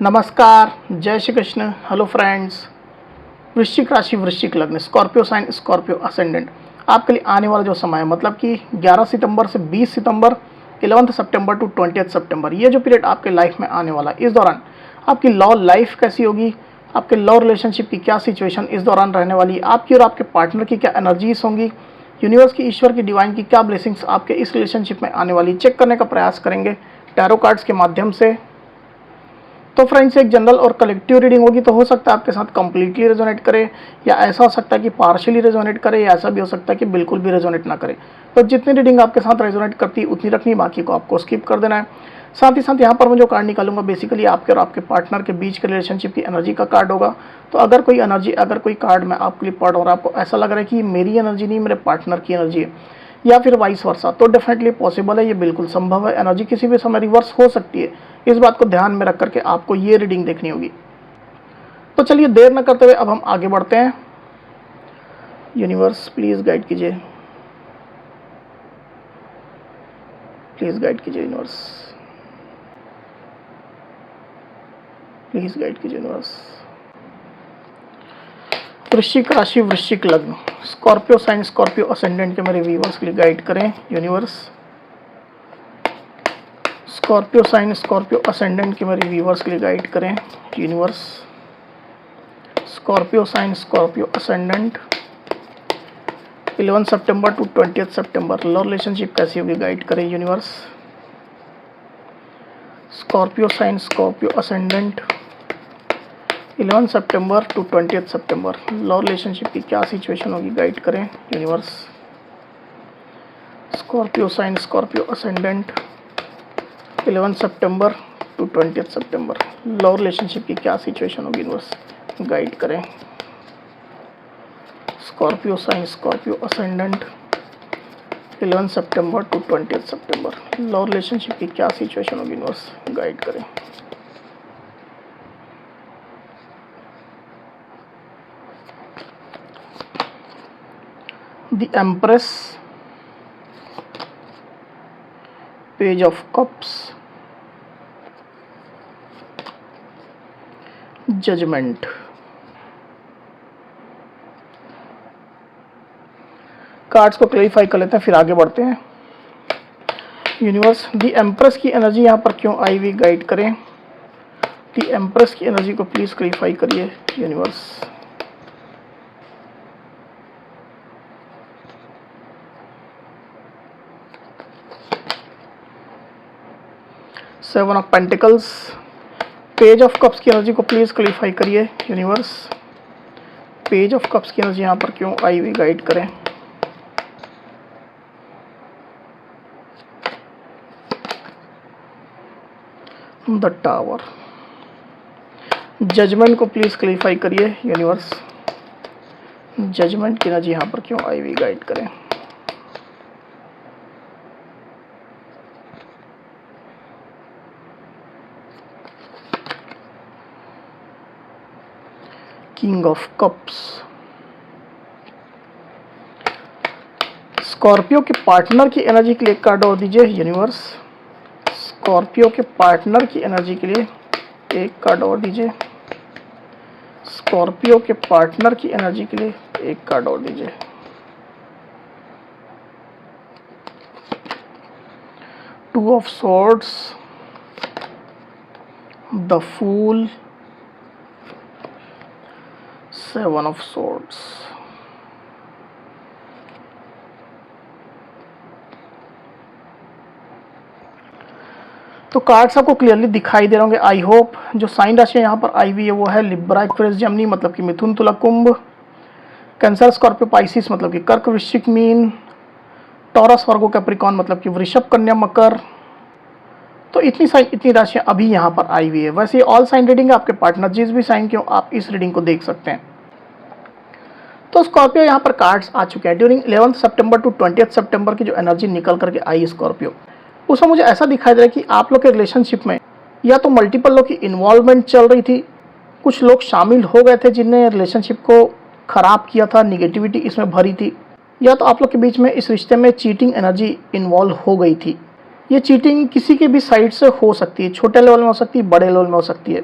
नमस्कार, जय Shri Krishna. Hello friends. वृश्चिक राशि, वृश्चिक लग्न, स्कॉर्पियो साइन, स्कॉर्पियो असेंडेंट आपके लिए आने वाला जो समय है, मतलब कि 11 सितंबर से 20 सितंबर, 11 सितंबर टू 20 सितंबर, ये जो पीरियड आपके लाइफ में आने वाला है, इस दौरान आपकी लव लाइफ कैसी होगी, आपके लव रिलेशनशिप की क्या सिचुएशन इस दौरान रहने वाली है, आपकी और आपके पार्टनर की क्या एनर्जीज होंगी, यूनिवर्स की, ईश्वर की, डिवाइन की क्या ब्लेसिंग्स आपके इस रिलेशनशिप में आने वाली, चेक करने का प्रयास करेंगे टैरो कार्ड्स के माध्यम से। तो फ्रेंड्स, एक जनरल और कलेक्टिव रीडिंग होगी, तो हो सकता है आपके साथ कंप्लीटली रेजोनेट करे, या ऐसा हो सकता है कि पार्शियली रेजोनेट करे, या ऐसा भी हो सकता है कि बिल्कुल भी रेजोनेट ना करे। तो जितनी रीडिंग आपके साथ रेजोनेट करती है उतनी रखनी, बाकी को आपको स्किप कर देना है। साथ ही साथ यहाँ पर मैं जो कार्ड निकालूंगा बेसिकली आपके और आपके पार्टनर के बीच के रिलेशनशिप की एनर्जी का कार्ड होगा। तो अगर कोई एनर्जी, अगर कोई कार्ड मैं आपके लिए पढ़ और आपको ऐसा लग रहा है कि मेरी एनर्जी नहीं, मेरे पार्टनर की एनर्जी है, या फिर वाइस वर्सा, तो डेफिनेटली पॉसिबल है, ये बिल्कुल संभव है। एनर्जी किसी भी समय रिवर्स हो सकती है, इस बात को ध्यान में रख करके आपको ये रीडिंग देखनी होगी। तो चलिए देर न करते हुए अब हम आगे बढ़ते हैं। यूनिवर्स प्लीज गाइड कीजिए, प्लीज गाइड कीजिए यूनिवर्स, प्लीज गाइड कीजिए यूनिवर्स। वृश्चिक राशि, वृश्चिक लग्न, स्कॉर्पियो साइन, स्कॉर्पियो असेंडेंट के मेरे व्यूअर्स के लिए गाइड करें universe. Scorpio sign, Scorpio ascendant के मेरे व्यूअर्स के लिए गाइड करें universe. Scorpio sign, Scorpio ascendant, 11 सितंबर टू 20 सितंबर, लव रिलेशनशिप कैसी होगी, गाइड करें universe. Scorpio sign, Scorpio ascendant, 11 सितंबर टू 20 सितंबर, लव रिलेशनशिप की क्या सिचुएशन होगी, गाइड करें universe. Scorpio sign, Scorpio ascendant, 11 सितंबर टू 20 सितंबर, लव रिलेशनशिप की क्या सिचुएशन होगी, यूनिवर्स गाइड करें। स्कॉर्पियो साइन, स्कॉर्पियो असेंडेंट, 11 सितंबर टू 20 सितंबर, लव रिलेशनशिप की क्या सिचुएशन होगी, यूनिवर्स गाइड करें। The Empress, Page of Cups, Judgment। Cards को क्लैरिफाई कर लेते हैं, फिर आगे बढ़ते हैं। यूनिवर्स, दी एम्प्रेस की एनर्जी यहाँ पर क्यों आई हुई, गाइड करें। दी एम्प्रेस की एनर्जी को प्लीज क्लैरिफाई करिए universe. Seven of pentacles, page of cups की एनर्जी को प्लीज क्लैरिफाई करिए यूनिवर्स। पेज ऑफ कप्स की एनर्जी यहाँ पर क्यों आई हुई, गाइड करें। द टावर, जजमेंट को प्लीज क्लैरिफाई करिए यूनिवर्स। जजमेंट की एनर्जी यहाँ पर क्यों आई हुई, गाइड करें। किंग ऑफ कप्स, स्कॉर्पियो के पार्टनर की एनर्जी के लिए एक कार्ड और दीजिए यूनिवर्स। स्कॉर्पियो के पार्टनर की एनर्जी के लिए एक कार्ड और दीजिए। स्कॉर्पियो के पार्टनर की एनर्जी के लिए एक कार्ड और दीजिए। Two of swords, the fool, seven of swords. तो कार्ड्स आपको क्लियरली दिखाई दे रहे होंगे, आई होप। जो साइन राशि यहाँ पर आई हुई है वो है लिब्रा, एक्वेरियस, जेमिनी मतलब कि मिथुन, तुला, कुंभ, कैंसर, स्कॉर्पियो, पाइसिस मतलब कि कर्क, वृश्चिक, मीन, टॉरस, वर्गो, कैप्रिकॉर्न मतलब कि वृषभ, कन्या, मकर। तो इतनी राशियाँ अभी यहाँ पर आई हुई है। वैसे ऑल साइन रीडिंग है, आपके पार्टनर जिस भी साइन के हो आप इस रीडिंग को देख सकते हैं। तो स्कॉर्पियो यहाँ पर कार्ड्स आ चुके हैं। ड्यूरिंग 11 सितंबर टू 20 सितंबर की जो एनर्जी निकल करके आई स्कॉर्पियो, उसमें मुझे ऐसा दिखाई दे रहा है कि आप लोग के रिलेशनशिप में या तो मल्टीपल लोग की इन्वॉल्वमेंट चल रही थी, कुछ लोग शामिल हो गए थे जिनने रिलेशनशिप को खराब किया था, निगेटिविटी इसमें भरी थी, या तो आप लोग के बीच में इस रिश्ते में चीटिंग एनर्जी इन्वॉल्व हो गई थी। ये चीटिंग किसी के भी साइड से हो सकती है, छोटे लेवल में हो सकती है, बड़े लेवल में हो सकती है।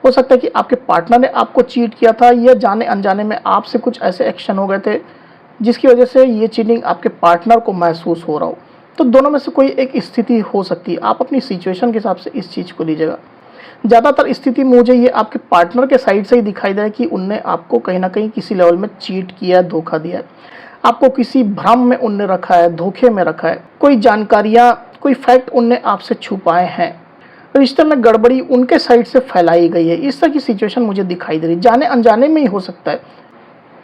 हो सकता है कि आपके पार्टनर ने आपको चीट किया था या जाने अनजाने में आपसे कुछ ऐसे एक्शन हो गए थे जिसकी वजह से ये चीटिंग आपके पार्टनर को महसूस हो रहा हो। तो दोनों में से कोई एक स्थिति हो सकती है। आप अपनी सिचुएशन के हिसाब से इस चीज़ को लीजिएगा। ज़्यादातर स्थिति मुझे ये आपके पार्टनर के साइड से ही दिखाई दे रहा है कि उनने आपको कहीं न कहीं किसी लेवल में चीट किया है, धोखा दिया है। आपको किसी भ्रम में उनने रखा है, धोखे में रखा है। कोई जानकारियाँ, कोई फैक्ट उनने आपसे छुपाए हैं। रिश्ते में गड़बड़ी उनके साइड से फैलाई गई है। इस तरह की सिचुएशन मुझे दिखाई दे रही है, जाने अनजाने में ही हो सकता है।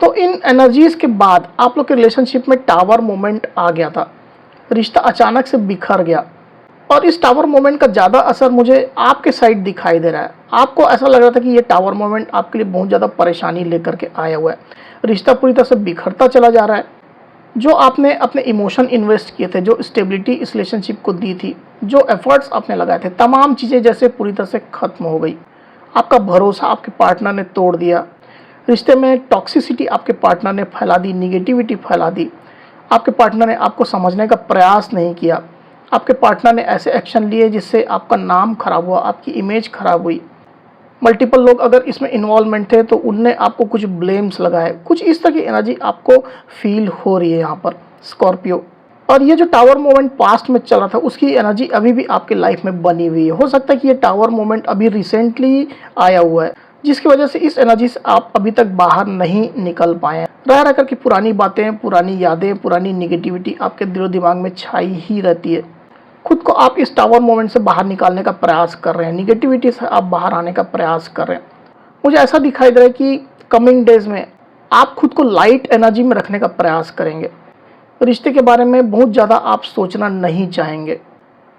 तो इन एनर्जीज़ के बाद आप लोग के रिलेशनशिप में टावर मोमेंट आ गया था। रिश्ता अचानक से बिखर गया और इस टावर मोमेंट का ज़्यादा असर मुझे आपके साइड दिखाई दे रहा है। आपको ऐसा लग रहा था कि ये टावर मोमेंट आपके लिए बहुत ज़्यादा परेशानी लेकर के आया हुआ है। रिश्ता पूरी तरह से बिखरता चला जा रहा है। जो आपने अपने इमोशन इन्वेस्ट किए थे, जो स्टेबिलिटी इस रिलेशनशिप को दी थी, जो एफर्ट्स आपने लगाए थे, तमाम चीज़ें जैसे पूरी तरह से ख़त्म हो गई। आपका भरोसा आपके पार्टनर ने तोड़ दिया। रिश्ते में टॉक्सिसिटी आपके पार्टनर ने फैला दी, निगेटिविटी फैला दी। आपके पार्टनर ने आपको समझने का प्रयास नहीं किया। आपके पार्टनर ने ऐसे एक्शन लिए जिससे आपका नाम खराब हुआ, आपकी इमेज खराब हुई। मल्टीपल लोग अगर इसमें इन्वॉल्वमेंट थे तो उनने आपको कुछ ब्लेम्स लगाए। कुछ इस तरह की एनर्जी आपको फील हो रही है यहाँ पर स्कॉर्पियो। और ये जो टावर मोमेंट पास्ट में चल रहा था उसकी एनर्जी अभी भी आपके लाइफ में बनी हुई है। हो सकता है कि ये टावर मोमेंट अभी रिसेंटली आया हुआ है जिसकी वजह से इस एनर्जी से आप अभी तक बाहर नहीं निकल पाए हैं। रह कर के पुरानी बातें, पुरानी यादें, पुरानी निगेटिविटी आपके दिलो दिमाग में छाई ही रहती है। खुद को आप इस टावर मोमेंट से बाहर निकालने का प्रयास कर रहे हैं, निगेटिविटी से आप बाहर आने का प्रयास कर रहे हैं। मुझे ऐसा दिखाई दे रहा है कि कमिंग डेज में आप खुद को लाइट एनर्जी में रखने का प्रयास करेंगे। रिश्ते के बारे में बहुत ज़्यादा आप सोचना नहीं चाहेंगे।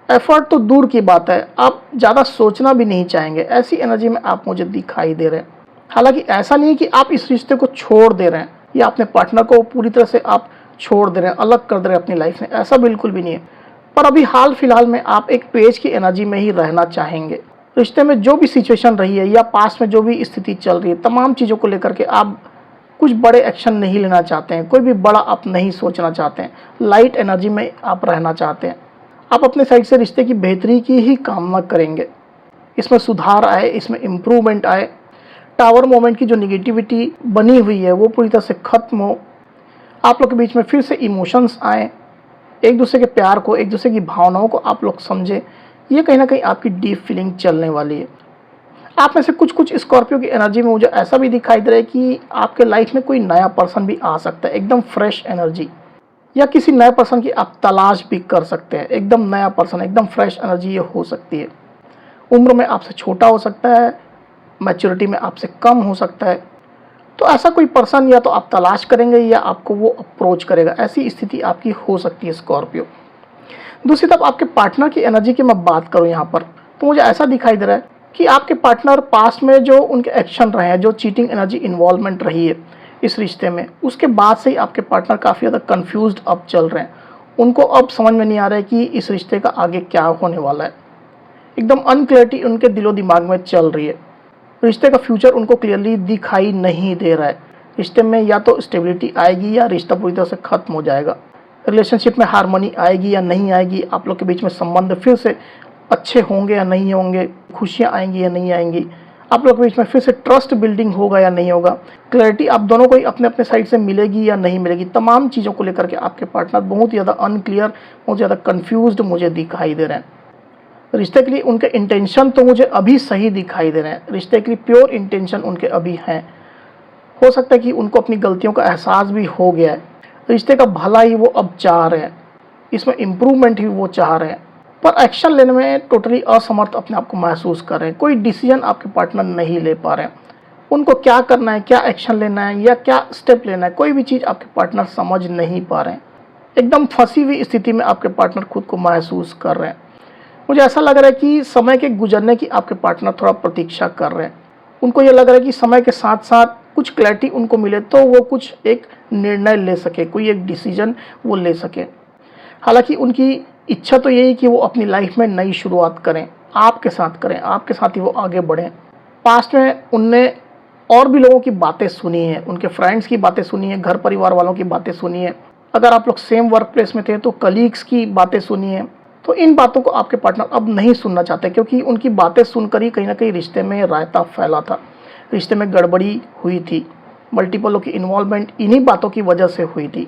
एफर्ट तो दूर की बात है, आप ज़्यादा सोचना भी नहीं चाहेंगे। ऐसी एनर्जी में आप मुझे दिखाई दे रहे हैं। हालांकि ऐसा नहीं है कि आप इस रिश्ते को छोड़ दे रहे हैं या अपने पार्टनर को पूरी तरह से आप छोड़ दे रहे हैं, अलग कर दे रहे हैं अपनी लाइफ में, ऐसा बिल्कुल भी नहीं है। पर अभी हाल फिलहाल में आप एक पेज की एनर्जी में ही रहना चाहेंगे। रिश्ते में जो भी सिचुएशन रही है या पास्ट में जो भी स्थिति चल रही है, तमाम चीज़ों को लेकर के आप कुछ बड़े एक्शन नहीं लेना चाहते हैं, कोई भी बड़ा आप नहीं सोचना चाहते हैं। लाइट एनर्जी में आप रहना चाहते हैं। आप अपने साइड से रिश्ते की बेहतरी की ही कामना करेंगे, इसमें सुधार आए, इसमें इम्प्रूवमेंट आए। टावर मोमेंट की जो निगेटिविटी बनी हुई है वो पूरी तरह से ख़त्म हो। आप लोग के बीच में फिर से इमोशंस आए, एक दूसरे के प्यार को, एक दूसरे की भावनाओं को आप लोग समझे। ये कहीं ना कहीं आपकी डीप फीलिंग चलने वाली है। आप में से कुछ स्कॉर्पियो की एनर्जी में मुझे ऐसा भी दिखाई दे रहा है कि आपके लाइफ में कोई नया पर्सन भी आ सकता है, एकदम फ्रेश एनर्जी, या किसी नए पर्सन की आप तलाश भी कर सकते हैं। एकदम नया पर्सन, एकदम फ्रेश एनर्जी ये हो सकती है। उम्र में आपसे छोटा हो सकता है, मैच्योरिटी में आपसे कम हो सकता है। तो ऐसा कोई पर्सन या तो आप तलाश करेंगे या आपको वो अप्रोच करेगा। ऐसी स्थिति आपकी हो सकती है स्कॉर्पियो। दूसरी तरफ आपके पार्टनर की एनर्जी की मैं बात करूं यहाँ पर, तो मुझे ऐसा दिखाई दे रहा है कि आपके पार्टनर पास्ट में जो उनके एक्शन रहे हैं, जो चीटिंग एनर्जी इन्वॉल्वमेंट रही है इस रिश्ते में, उसके बाद से ही आपके पार्टनर काफ़ी ज़्यादा कन्फ्यूज्ड अब चल रहे हैं। उनको अब समझ में नहीं आ रहा है कि इस रिश्ते का आगे क्या होने वाला है। एकदम अनक्लैरिटी उनके दिलो दिमाग में चल रही है। रिश्ते का फ्यूचर उनको क्लियरली दिखाई नहीं दे रहा है। रिश्ते में या तो स्टेबिलिटी आएगी या रिश्ता पूरी तरह से ख़त्म हो जाएगा। रिलेशनशिप में हार्मनी आएगी या नहीं आएगी, आप लोग के बीच में संबंध फिर से अच्छे होंगे या नहीं होंगे, खुशियाँ आएंगी या नहीं आएंगी, आप लोग के बीच में फिर से ट्रस्ट बिल्डिंग होगा या नहीं होगा, क्लैरिटी आप दोनों को ही अपने अपने साइड से मिलेगी या नहीं मिलेगी। तमाम चीज़ों को लेकर के आपके पार्टनर बहुत ज़्यादा अनक्लियर, बहुत ज़्यादा कन्फ्यूज्ड मुझे दिखाई दे रहे हैं। रिश्ते के लिए उनके इंटेंशन तो मुझे अभी सही दिखाई दे रहे हैं। रिश्ते के लिए प्योर इंटेंशन उनके अभी हैं। हो सकता है कि उनको अपनी गलतियों का एहसास भी हो गया है। रिश्ते का भला ही वो अब चाह रहे हैं, इसमें इम्प्रूवमेंट ही वो चाह रहे हैं, पर एक्शन लेने में टोटली असमर्थ अपने आप को महसूस कर रहे हैं। कोई डिसीजन आपके पार्टनर नहीं ले पा रहे हैं। उनको क्या करना है, क्या एक्शन लेना है या क्या स्टेप लेना है, कोई भी चीज़ आपके पार्टनर समझ नहीं पा रहे हैं। एकदम फंसी हुई स्थिति में आपके पार्टनर खुद को महसूस कर रहे हैं। मुझे ऐसा लग रहा है कि समय के गुजरने की आपके पार्टनर थोड़ा प्रतीक्षा कर रहे हैं। उनको ये लग रहा है कि समय के साथ साथ कुछ क्लैरिटी उनको मिले तो वो कुछ एक निर्णय ले सके, कोई एक डिसीजन वो ले सके। हालांकि उनकी इच्छा तो यही कि वो अपनी लाइफ में नई शुरुआत करें, आपके साथ करें, आपके साथ ही वो आगे बढ़ें। पास्ट में उनने और भी लोगों की बातें सुनी हैं, उनके फ्रेंड्स की बातें सुनी हैं, घर परिवार वालों की बातें सुनी हैं। अगर आप लोग सेम वर्क प्लेस में थे तो कलीग्स की बातें सुनी हैं। तो इन बातों को आपके पार्टनर अब नहीं सुनना चाहते, क्योंकि उनकी बातें सुनकर ही कहीं ना कहीं रिश्ते में रायता फैला था, रिश्ते में गड़बड़ी हुई थी, मल्टीपलों की इन्वॉल्वमेंट इन्हीं बातों की वजह से हुई थी,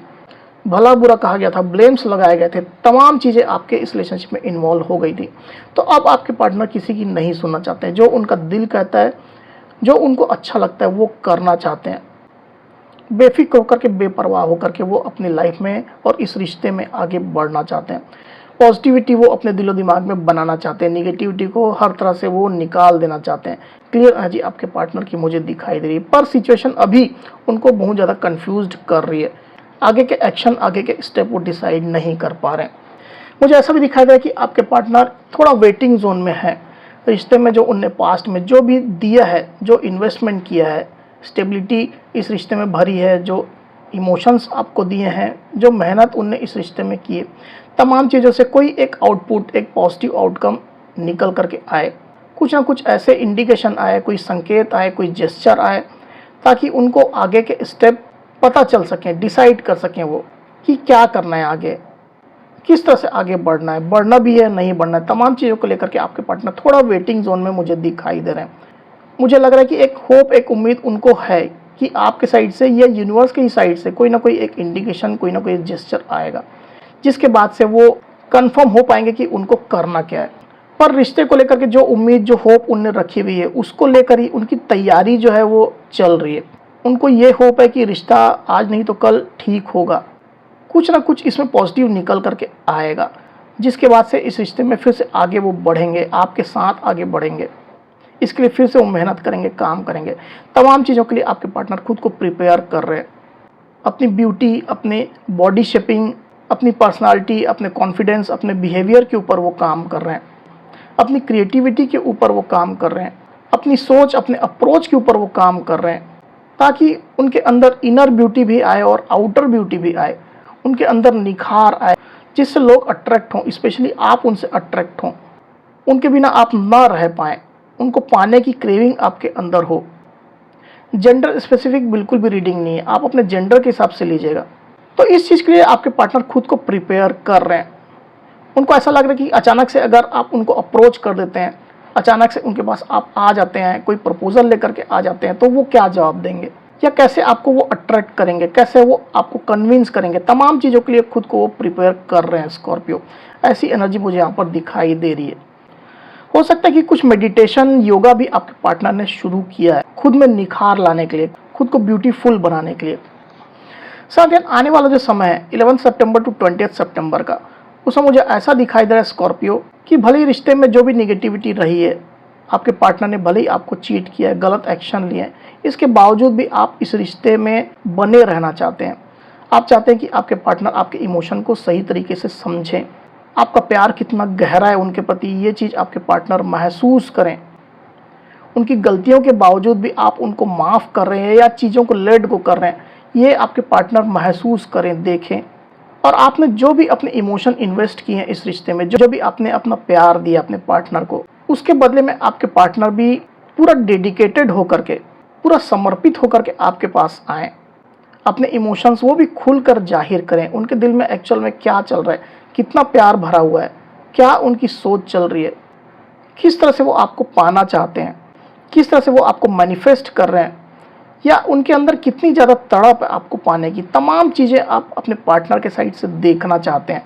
भला बुरा कहा गया था, ब्लेम्स लगाए गए थे, तमाम चीज़ें आपके इस रिलेशनशिप में इन्वॉल्व हो गई थी। तो अब आपके पार्टनर किसी की नहीं सुनना चाहते हैं, जो उनका दिल कहता है, जो उनको अच्छा लगता है वो करना चाहते हैं। बेफिक्र होकर के, बेपरवाह होकर के वो अपनी लाइफ में और इस रिश्ते में आगे बढ़ना चाहते हैं। पॉजिटिविटी वो अपने दिलो दिमाग में बनाना चाहते हैं, निगेटिविटी को हर तरह से वो निकाल देना चाहते हैं। क्लियर एनर्जी आपके पार्टनर की मुझे दिखाई दे रही है, पर सिचुएशन अभी उनको बहुत ज़्यादा कंफ्यूज्ड कर रही है। आगे के एक्शन, आगे के स्टेप वो डिसाइड नहीं कर पा रहे हैं। मुझे ऐसा भी दिखाई दे रहा है कि आपके पार्टनर थोड़ा वेटिंग जोन में है। रिश्ते में जो उनने पास्ट में जो भी दिया है, जो इन्वेस्टमेंट किया है, स्टेबिलिटी इस रिश्ते में भरी है, जो इमोशंस आपको दिए हैं, जो मेहनत उनने इस रिश्ते में की है, तमाम चीज़ों से कोई एक आउटपुट, एक पॉजिटिव आउटकम निकल करके आए। कुछ ना कुछ ऐसे इंडिकेशन आए, कोई संकेत आए, कोई जेस्चर आए, ताकि उनको आगे के स्टेप पता चल सकें, डिसाइड कर सकें वो कि क्या करना है आगे, किस तरह से आगे बढ़ना है, बढ़ना भी है, नहीं बढ़ना है। तमाम चीज़ों को लेकर के आपके पार्टनर थोड़ा वेटिंग जोन में मुझे दिखाई दे रहे हैं। मुझे लग रहा है कि एक होप, एक उम्मीद उनको है कि आपके साइड से या यूनिवर्स की साइड से कोई ना कोई एक इंडिकेशन, कोई ना कोई जेस्चर आएगा, जिसके बाद से वो कंफर्म हो पाएंगे कि उनको करना क्या है। पर रिश्ते को लेकर के जो उम्मीद, जो होप उनने रखी हुई है, उसको लेकर ही उनकी तैयारी जो है वो चल रही है। उनको ये होप है कि रिश्ता आज नहीं तो कल ठीक होगा, कुछ ना कुछ इसमें पॉजिटिव निकल करके आएगा, जिसके बाद से इस रिश्ते में फिर से आगे वो बढ़ेंगे, आपके साथ आगे बढ़ेंगे। इसके लिए फिर से वो मेहनत करेंगे, काम करेंगे। तमाम चीज़ों के लिए आपके पार्टनर खुद को प्रिपेयर कर रहे हैं। अपनी ब्यूटी, अपने बॉडी शेपिंग, अपनी पर्सनालिटी, अपने कॉन्फिडेंस, अपने बिहेवियर के ऊपर वो काम कर रहे हैं। अपनी क्रिएटिविटी के ऊपर वो काम कर रहे हैं। अपनी सोच, अपने अप्रोच के ऊपर वो काम कर रहे हैं, ताकि उनके अंदर इनर ब्यूटी भी आए और आउटर ब्यूटी भी आए, उनके अंदर निखार आए, जिससे लोग अट्रैक्ट हों, स्पेशली आप उनसे अट्रैक्ट हों, उनके बिना आप ना रह पाएँ, उनको पाने की क्रेविंग आपके अंदर हो। जेंडर स्पेसिफिक बिल्कुल भी रीडिंग नहीं है, आप अपने जेंडर के हिसाब से लीजिएगा। तो इस चीज़ के लिए आपके पार्टनर खुद को प्रिपेयर कर रहे हैं। उनको ऐसा लग रहा है कि अचानक से अगर आप उनको अप्रोच कर देते हैं, अचानक से उनके पास आप आ जाते हैं, कोई प्रपोजल लेकर के आ जाते हैं, तो वो क्या जवाब देंगे, या कैसे आपको वो अट्रैक्ट करेंगे, कैसे वो आपको कन्विंस करेंगे। तमाम चीज़ों के लिए खुद को वो प्रिपेयर कर रहे हैं स्कॉर्पियो। ऐसी एनर्जी मुझे यहाँ पर दिखाई दे रही है। हो सकता है कि कुछ मेडिटेशन, योगा भी आपके पार्टनर ने शुरू किया है, खुद में निखार लाने के लिए, खुद को ब्यूटीफुल बनाने के लिए। साथ ही आने वाला जो समय है 11 सितंबर टू 20 सितंबर का, उसमें मुझे ऐसा दिखाई दे रहा है स्कॉर्पियो कि भले ही रिश्ते में जो भी निगेटिविटी रही है, आपके पार्टनर ने भले ही आपको चीट किया है, गलत एक्शन लिए हैं, इसके बावजूद भी आप इस रिश्ते में बने रहना चाहते हैं। आप चाहते हैं कि आपके पार्टनर आपके इमोशन को सही तरीके से समझें, आपका प्यार कितना गहरा है उनके प्रति, ये चीज़ आपके पार्टनर महसूस करें। उनकी गलतियों के बावजूद भी आप उनको माफ़ कर रहे हैं या चीज़ों को लेट गो कर रहे हैं, ये आपके पार्टनर महसूस करें, देखें। और आपने जो भी अपने इमोशन इन्वेस्ट किए हैं इस रिश्ते में, जो भी आपने अपना प्यार दिया अपने पार्टनर को, उसके बदले में आपके पार्टनर भी पूरा डेडिकेटेड होकर के, पूरा समर्पित होकर के आपके पास आएँ। अपने इमोशंस वो भी खुलकर जाहिर करें, उनके दिल में एक्चुअल में क्या चल रहा है, कितना प्यार भरा हुआ है, क्या उनकी सोच चल रही है, किस तरह से वो आपको पाना चाहते हैं, किस तरह से वो आपको मैनिफेस्ट कर रहे हैं, या उनके अंदर कितनी ज़्यादा तड़प है आपको पाने की। तमाम चीज़ें आप अपने पार्टनर के साइड से देखना चाहते हैं।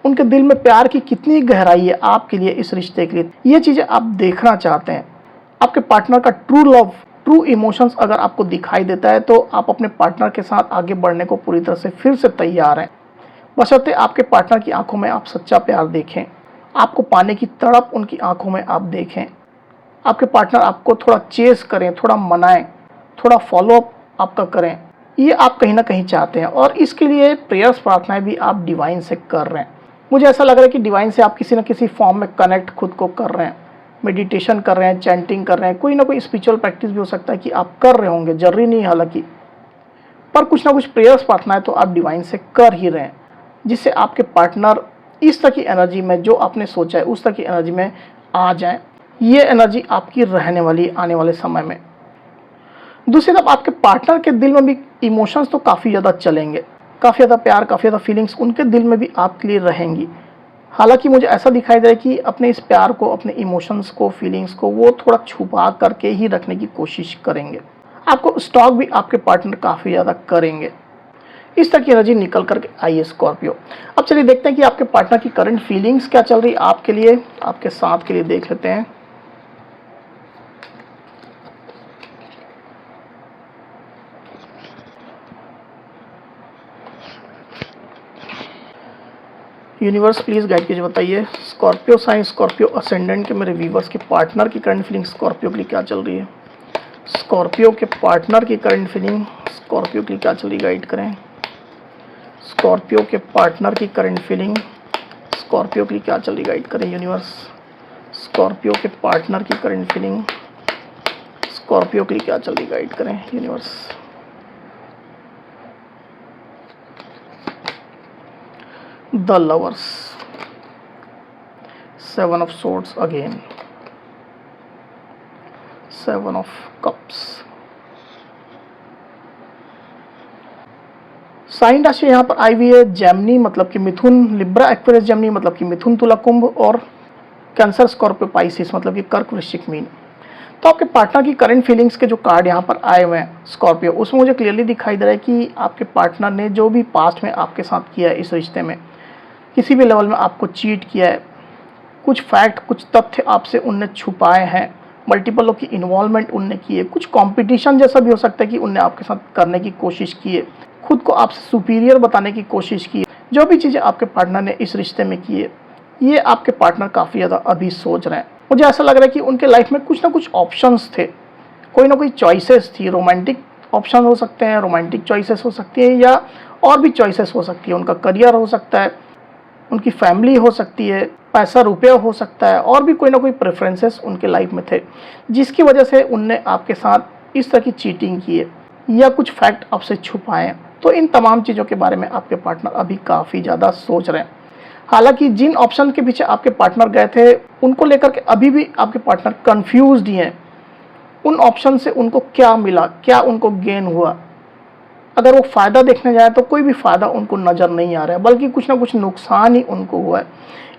उनके दिल में प्यार की कितनी गहराई है आपके लिए, इस रिश्ते के लिए, ये चीज़ें आप देखना चाहते हैं। आपके पार्टनर का ट्रू लव, ट्रू इमोशंस अगर आपको दिखाई देता है, तो आप अपने पार्टनर के साथ आगे बढ़ने को पूरी तरह से फिर से तैयार हैं। बशर्ते आपके पार्टनर की आंखों में आप सच्चा प्यार देखें, आपको पाने की तड़प उनकी आंखों में आप देखें, आपके पार्टनर आपको थोड़ा चेस करें, थोड़ा मनाएं, थोड़ा फॉलोअप आपका करें, ये आप कहीं ना कहीं चाहते हैं। और इसके लिए प्रेयर्स, प्रार्थनाएं भी आप डिवाइन से कर रहे हैं। मुझे ऐसा लग रहा है कि डिवाइन से आप किसी न किसी फॉर्म में कनेक्ट खुद को कर रहे हैं, मेडिटेशन कर रहे हैं, चैंटिंग कर रहे हैं, कोई ना कोई स्पिरिचुअल प्रैक्टिस भी हो सकता है कि आप कर रहे होंगे, जरूरी नहीं हालांकि, पर कुछ ना कुछ प्रेयर्स, प्रार्थनाएं तो आप डिवाइन से कर ही रहे हैं, जिससे आपके पार्टनर इस तरह की एनर्जी में, जो आपने सोचा है उस तरह की एनर्जी में आ जाएं। ये एनर्जी आपकी रहने वाली आने वाले समय में। दूसरी तरफ आपके पार्टनर के दिल में भी इमोशंस तो काफ़ी ज़्यादा चलेंगे, काफ़ी ज़्यादा प्यार, काफ़ी ज़्यादा फीलिंग्स उनके दिल में भी आपके लिए रहेंगी। हालांकि मुझे ऐसा दिखाई दे रहा है कि अपने इस प्यार को, अपने इमोशंस को, फीलिंग्स को वो थोड़ा छुपा करके ही रखने की कोशिश करेंगे। आपको स्टॉक भी आपके पार्टनर काफ़ी ज़्यादा करेंगे। इस तरह की एनर्जी निकल करके आई है स्कॉर्पियो। अब चलिए देखते हैं कि आपके पार्टनर की करंट फीलिंग्स क्या चल रही है आपके लिए, आपके साथ के लिए देख लेते हैं। यूनिवर्स प्लीज गाइड कीजिए, बताइए स्कॉर्पियो साइन, स्कॉर्पियो असेंडेंट के मेरे व्यूवर्स के पार्टनर की करंट फीलिंग स्कॉर्पियो के लिए क्या चल रही है। स्कॉर्पियो के पार्टनर की करंट फीलिंग स्कॉर्पियो के लिए क्या चल रही है, गाइड करें। स्कॉर्पियो के पार्टनर की करंट फीलिंग स्कॉर्पियो के लिए क्या चल रही है, गाइड करें यूनिवर्स। स्कॉर्पियो के पार्टनर की करंट फीलिंग स्कॉर्पियो के लिए क्या चल रही है, गाइड करें universe. The lovers, seven of swords again, seven of cups. Sign राशि यहाँ पर आई हुई है जेमिनी मतलब कि मिथुन, लिब्रा एक्वेरियस जेमिनी मतलब कि मिथुन तुला कुंभ, और कैंसर स्कॉर्पियो पाइसिस मतलब कि कर्क वृश्चिक मीन। तो आपके पार्टनर की करंट फीलिंग्स के जो कार्ड यहाँ पर आए हुए हैं स्कॉर्पियो, उसमें मुझे क्लियरली दिखाई दे रहा है कि आपके पार्टनर ने जो भी पास्ट में आपके साथ किया है, इस रिश्ते में किसी भी लेवल में आपको चीट किया है, कुछ फैक्ट, कुछ तथ्य आपसे उनने छुपाए हैं, मल्टीपल लोग की इन्वॉल्वमेंट उनने की है, कुछ कंपटीशन जैसा भी हो सकता है कि उनने आपके साथ करने की कोशिश की है, खुद को आपसे सुपीरियर बताने की कोशिश की है। जो भी चीज़ें आपके पार्टनर ने इस रिश्ते में की है, ये आपके पार्टनर काफ़ी ज़्यादा अभी सोच रहे हैं। मुझे ऐसा लग रहा है कि उनके लाइफ में कुछ ना कुछ ऑप्शंस थे, कोई ना कोई चॉइसेस थी। रोमांटिक ऑप्शन हो सकते हैं, रोमांटिक चॉइसेस हो सकती है, या और भी चॉइसेस हो सकती है। उनका करियर हो सकता है, उनकी फैमिली हो सकती है, पैसा रुपया हो सकता है, और भी कोई ना कोई प्रेफरेंसेस उनके लाइफ में थे जिसकी वजह से उनने आपके साथ इस तरह की चीटिंग की है या कुछ फैक्ट आपसे छुपाए हैं। तो इन तमाम चीज़ों के बारे में आपके पार्टनर अभी काफ़ी ज़्यादा सोच रहे हैं। हालांकि जिन ऑप्शन के पीछे आपके पार्टनर गए थे उनको लेकर के अभी भी आपके पार्टनर कन्फ्यूज्ड ही हैं। उन ऑप्शन से उनको क्या मिला, क्या उनको गेन हुआ। अगर वो फ़ायदा देखने जाए तो कोई भी फ़ायदा उनको नज़र नहीं आ रहा है, बल्कि कुछ ना कुछ नुकसान ही उनको हुआ है।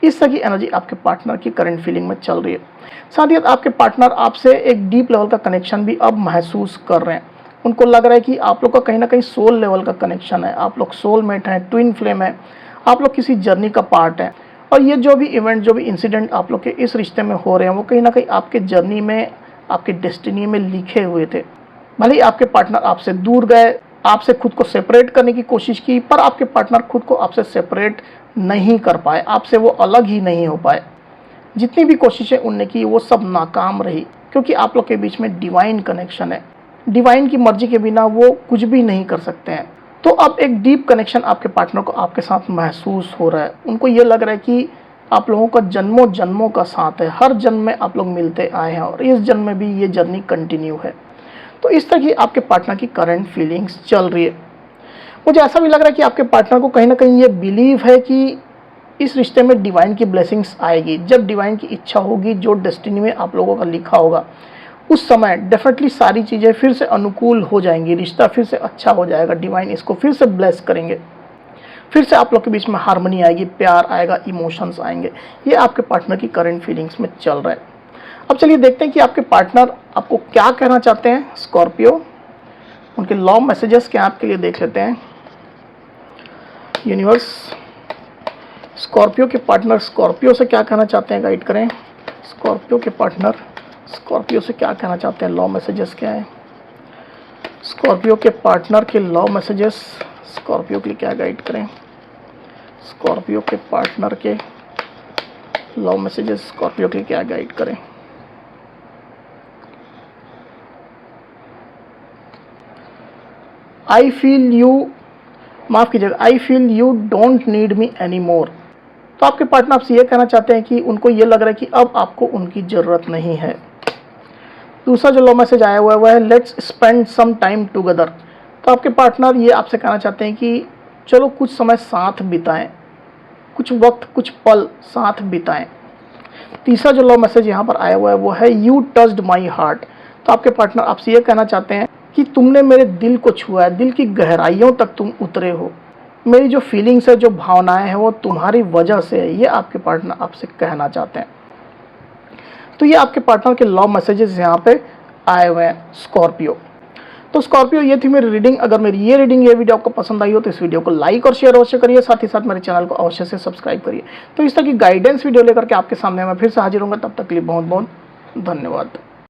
इस तरह की एनर्जी आपके पार्टनर की करंट फीलिंग में चल रही है। साथ ही आपके पार्टनर आपसे एक डीप लेवल का कनेक्शन भी अब महसूस कर रहे हैं। उनको लग रहा है कि आप लोग का कहीं ना कहीं सोल लेवल का कनेक्शन है, आप लोग सोलमेट हैं, ट्विन फ्लेम है, आप लोग किसी जर्नी का पार्ट है। और ये जो भी इवेंट, जो भी इंसिडेंट आप लोग के इस रिश्ते में हो रहे हैं, वो कहीं ना कहीं आपके जर्नी में, आपके डेस्टिनी में लिखे हुए थे। भले ही आपके पार्टनर आपसे दूर गए, आपसे खुद को सेपरेट करने की कोशिश की, पर आपके पार्टनर खुद को आपसे सेपरेट नहीं कर पाए, आपसे वो अलग ही नहीं हो पाए। जितनी भी कोशिशें उनने की वो सब नाकाम रही, क्योंकि आप लोग के बीच में डिवाइन कनेक्शन है। डिवाइन की मर्जी के बिना वो कुछ भी नहीं कर सकते हैं। तो अब एक डीप कनेक्शन आपके पार्टनर को आपके साथ महसूस हो रहा है। उनको ये लग रहा है कि आप लोगों का जन्मों जन्मों का साथ है, हर जन्म में आप लोग मिलते आए हैं और इस जन्म में भी ये जर्नी कंटिन्यू है। तो इस तरह की आपके पार्टनर की करंट फीलिंग्स चल रही है। मुझे ऐसा भी लग रहा है कि आपके पार्टनर को कहीं ना कहीं ये बिलीव है कि इस रिश्ते में डिवाइन की ब्लेसिंग्स आएगी। जब डिवाइन की इच्छा होगी, जो डेस्टिनी में आप लोगों का लिखा होगा, उस समय डेफिनेटली सारी चीज़ें फिर से अनुकूल हो जाएंगी, रिश्ता फिर से अच्छा हो जाएगा, डिवाइन इसको फिर से ब्लेस करेंगे, फिर से आप लोग के बीच में हार्मनी आएगी, प्यार आएगा, इमोशंस आएंगे। ये आपके पार्टनर की करंट फीलिंग्स में चल रहा है। अब चलिए देखते हैं कि आपके पार्टनर आपको क्या कहना चाहते हैं स्कॉर्पियो। उनके लव मैसेजेस क्या आपके लिए देख लेते हैं। यूनिवर्स, स्कॉर्पियो के पार्टनर स्कॉर्पियो से क्या कहना चाहते हैं, गाइड करें। स्कॉर्पियो के पार्टनर स्कॉर्पियो से क्या कहना चाहते हैं, लव मैसेजेस क्या है। स्कॉर्पियो के पार्टनर के लव मैसेजेस स्कॉर्पियो के लिए क्या गाइड करें। स्कॉर्पियो के पार्टनर के लव मैसेजेस स्कॉर्पियो के लिए क्या गाइड करें। आई फील यू, माफ़ कीजिएगा, I feel you don't need me any more. तो आपके पार्टनर आपसे ये कहना चाहते हैं कि उनको ये लग रहा है कि अब आपको उनकी ज़रूरत नहीं है। दूसरा जो लव मैसेज आया हुआ है वह है let's spend some time together. तो आपके पार्टनर ये आपसे कहना चाहते हैं कि चलो कुछ समय साथ बिताएं, कुछ वक्त, कुछ पल साथ बिताएं। तीसरा जो लव मैसेज यहाँ पर आया हुआ है वो है यू टच्ड माई हार्ट। तो आपके पार्टनर आपसे ये कहना चाहते हैं कि तुमने मेरे दिल को छुआ है, दिल की गहराइयों तक तुम उतरे हो। मेरी जो फीलिंग्स है, जो भावनाएं हैं, वो तुम्हारी वजह से है, ये आपके पार्टनर आपसे कहना चाहते हैं। तो ये आपके पार्टनर के लव मैसेजेस यहाँ पे आए हुए हैं स्कॉर्पियो। तो स्कॉर्पियो, ये थी मेरी रीडिंग। अगर मेरी ये रीडिंग, ये वीडियो आपको पसंद आई हो तो इस वीडियो को लाइक और शेयर अवश्य करिए, साथ ही साथ मेरे चैनल को अवश्य से सब्सक्राइब करिए। तो इस तरह की गाइडेंस वीडियो लेकर के आपके सामने मैं फिर से हाजिर होऊंगा। तब तक के लिए बहुत बहुत धन्यवाद।